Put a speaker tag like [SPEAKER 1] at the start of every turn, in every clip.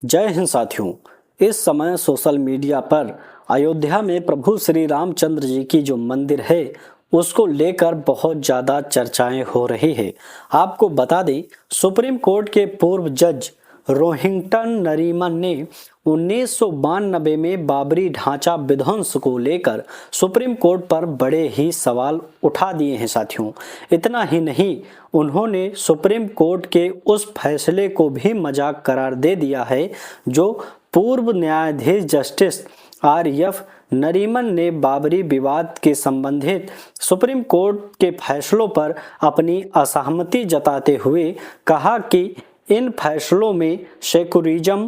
[SPEAKER 1] जय हिंद साथियों। इस समय सोशल मीडिया पर अयोध्या में प्रभु श्री रामचंद्र जी की जो मंदिर है उसको लेकर बहुत ज़्यादा चर्चाएं हो रही है। आपको बता दें, सुप्रीम कोर्ट के पूर्व जज रोहिंटन नरीमन ने 1992 में बाबरी ढांचा विध्वंस को लेकर सुप्रीम कोर्ट पर बड़े ही सवाल उठा दिए हैं साथियों। इतना ही नहीं, उन्होंने सुप्रीम कोर्ट के उस फैसले को भी मजाक करार दे दिया है जो पूर्व न्यायाधीश जस्टिस आर.एफ. नरीमन ने बाबरी विवाद के संबंधित सुप्रीम कोर्ट के फैसलों पर अपनी असहमति जताते हुए कहा कि इन फैसलों में सेकुलरिज्म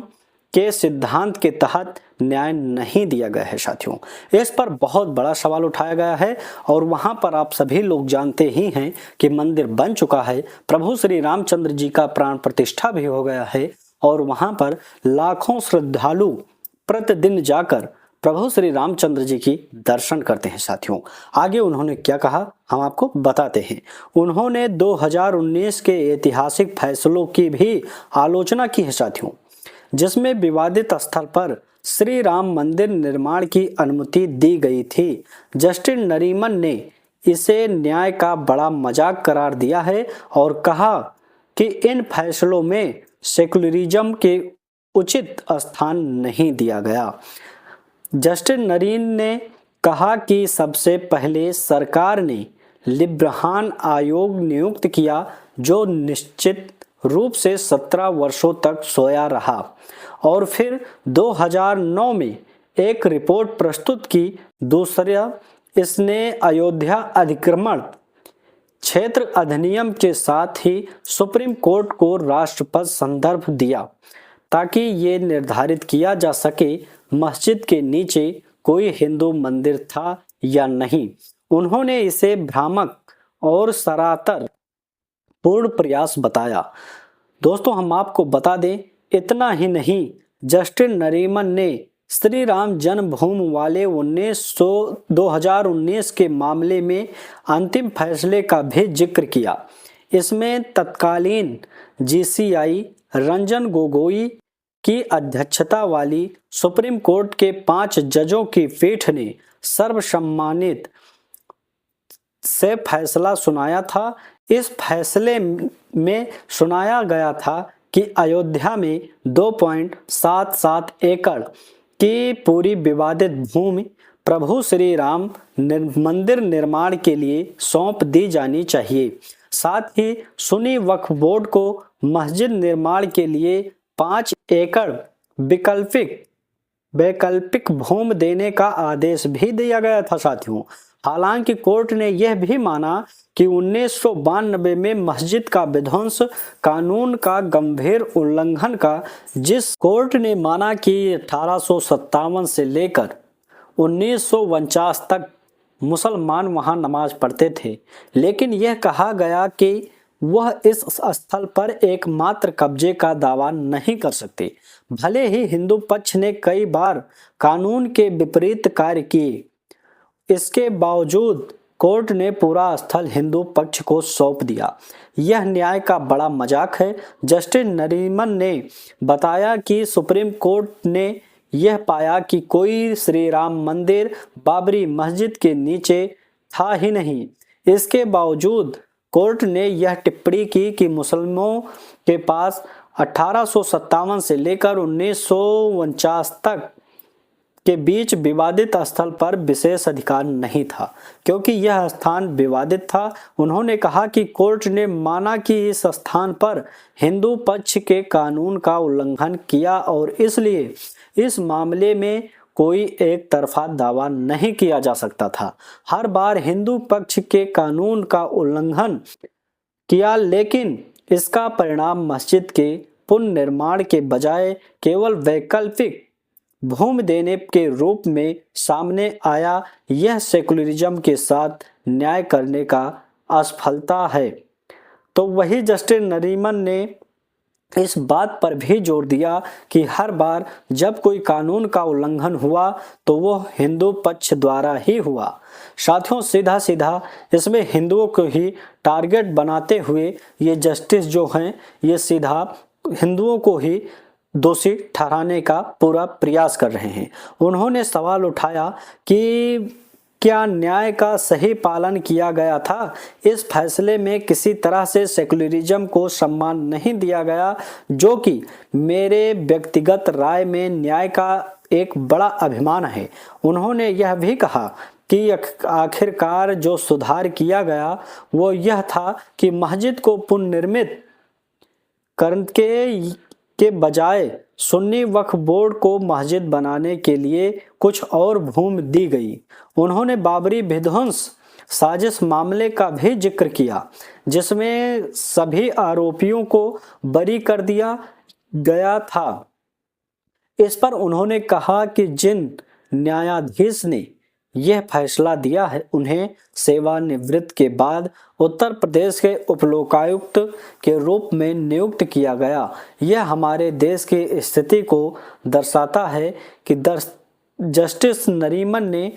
[SPEAKER 1] के सिद्धांत के तहत न्याय नहीं दिया गया है साथियों। इस पर बहुत बड़ा सवाल उठाया गया है और वहां पर आप सभी लोग जानते ही हैं कि मंदिर बन चुका है, प्रभु श्री रामचंद्र जी का प्राण प्रतिष्ठा भी हो गया है और वहां पर लाखों श्रद्धालु प्रतिदिन जाकर प्रभु श्री रामचंद्र जी की दर्शन करते हैं साथियों। आगे उन्होंने क्या कहा हम आपको बताते हैं। उन्होंने 2019 के ऐतिहासिक फैसलों की भी आलोचना की है साथियों, जिसमें विवादित स्थल पर श्री राम मंदिर निर्माण की अनुमति दी गई थी। जस्टिस नरीमन ने इसे न्याय का बड़ा मजाक करार दिया है और कहा कि इन फैसलों में सेकुलरिज्म के उचित स्थान नहीं दिया गया। जस्टिस नरीन ने कहा कि सबसे पहले सरकार ने लिब्रहान आयोग नियुक्त किया जो निश्चित रूप से 17 वर्षों तक सोया रहा और फिर 2009 में एक रिपोर्ट प्रस्तुत की। दूसरा, इसने अयोध्या अधिक्रमण क्षेत्र अधिनियम के साथ ही सुप्रीम कोर्ट को राष्ट्रपद संदर्भ दिया ताकि ये निर्धारित किया जा सके मस्जिद के नीचे कोई हिंदू मंदिर था या नहीं। उन्होंने इसे भ्रामक और सरातर पूर्ण प्रयास बताया। दोस्तों, हम आपको बता दें, इतना ही नहीं, जस्टिस नरीमन ने श्री राम जन्मभूमि वाले 2019 के मामले में अंतिम फैसले का भी जिक्र किया। इसमें तत्कालीन जीसीआई रंजन गोगोई की अध्यक्षता वाली सुप्रीम कोर्ट के 5 जजों की पीठ ने सर्वसम्मति से फैसला सुनाया था। इस फैसले में सुनाया गया था कि अयोध्या में 2.77 एकड़ की पूरी विवादित भूमि प्रभु श्री राम मंदिर निर्माण के लिए सौंप दी जानी चाहिए। साथ ही सुन्नी वक्फ बोर्ड को मस्जिद निर्माण के लिए 5 एकड़ वैकल्पिक भूमि देने का आदेश भी दिया गया था साथियों। हालांकि कोर्ट ने यह भी माना कि 1992 में मस्जिद का विध्वंस कानून का गंभीर उल्लंघन का, जिस कोर्ट ने माना कि 1857 से लेकर 1949 तक मुसलमान वहां नमाज पढ़ते थे, लेकिन यह कहा गया कि वह इस स्थल पर एकमात्र कब्जे का दावा नहीं कर सकते। भले ही हिंदू पक्ष ने कई बार कानून के विपरीत कार्य किए, इसके बावजूद कोर्ट ने पूरा स्थल हिंदू पक्ष को सौंप दिया। यह न्याय का बड़ा मजाक है। जस्टिस नरीमन ने बताया कि सुप्रीम कोर्ट ने यह पाया कि कोई श्री राम मंदिर बाबरी मस्जिद के नीचे था ही नहीं। इसके बावजूद कोर्ट ने यह टिप्पणी की कि मुसलमानों के पास 1857 से लेकर 1949 तक के बीच विवादित स्थल पर विशेष अधिकार नहीं था, क्योंकि यह स्थान विवादित था। उन्होंने कहा कि कोर्ट ने माना कि इस स्थान पर हिंदू पक्ष के कानून का उल्लंघन किया और इसलिए इस मामले में कोई एक तरफा दावा नहीं किया जा सकता था। हर बार हिंदू पक्ष के कानून का उल्लंघन किया, लेकिन इसका परिणाम मस्जिद के पुनर्निर्माण के बजाय केवल वैकल्पिक भूमि देने के रूप में सामने आया। यह सेकुलरिज्म के साथ न्याय करने का असफलता है। तो वही जस्टिस नरीमन ने इस बात पर भी जोर दिया कि हर बार जब कोई कानून का उल्लंघन हुआ तो वो हिंदू पक्ष द्वारा ही हुआ। साथियों, सीधा सीधा इसमें हिंदुओं को ही टारगेट बनाते हुए ये जस्टिस जो हैं ये सीधा हिंदुओं को ही दोषी ठहराने का पूरा प्रयास कर रहे हैं। उन्होंने सवाल उठाया कि क्या न्याय का सही पालन किया गया था? इस फैसले में किसी तरह से सेकुलरिज्म को सम्मान नहीं दिया गया, जो कि मेरे व्यक्तिगत राय में न्याय का एक बड़ा अभिमान है। उन्होंने यह भी कहा कि आखिरकार जो सुधार किया गया वो यह था कि मस्जिद को पुनर्निर्मित करने के बजाय सुन्नी वक्फ बोर्ड को मस्जिद बनाने के लिए कुछ और भूमि दी गई। उन्होंने बाबरी विध्वंस साजिश मामले का भी जिक्र किया, जिसमें सभी आरोपियों को बरी कर दिया गया था। इस पर उन्होंने कहा कि जिन न्यायाधीश ने यह फैसला दिया है, उन्हें सेवानिवृत्त के बाद उत्तर प्रदेश के उपलोकायुक्त के रूप में नियुक्त किया गया। यह हमारे देश की स्थिति को दर्शाता है कि जस्टिस नरीमन ने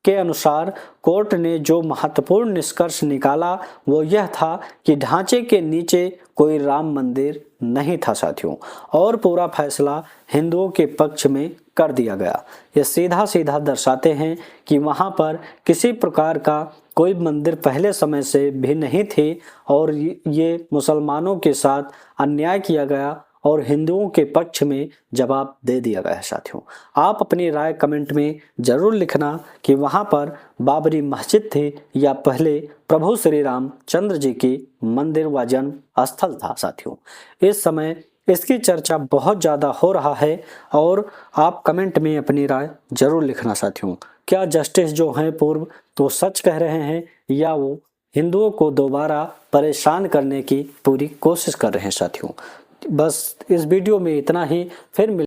[SPEAKER 1] के अनुसार कोर्ट ने जो महत्वपूर्ण निष्कर्ष निकाला वो यह था कि ढांचे के नीचे कोई राम मंदिर नहीं था साथियों, और पूरा फैसला हिंदुओं के पक्ष में कर दिया गया। ये सीधा सीधा दर्शाते हैं कि वहां पर किसी प्रकार का कोई मंदिर पहले समय से भी नहीं थे और ये मुसलमानों के साथ अन्याय किया गया और हिंदुओं के पक्ष में जवाब दे दिया गया है साथियों। आप अपनी राय कमेंट में जरूर लिखना कि वहां पर बाबरी मस्जिद थे या पहले प्रभु श्री राम चंद्र जी की मंदिर व जन्म स्थल था साथियों। इस समय इसकी चर्चा बहुत ज़्यादा हो रहा है और आप कमेंट में अपनी राय जरूर लिखना साथियों। क्या जस्टिस जो हैं पूर्व तो सच कह रहे हैं या वो हिंदुओं को दोबारा परेशान करने की पूरी कोशिश कर रहे हैं साथियों। बस इस वीडियो में इतना ही, फिर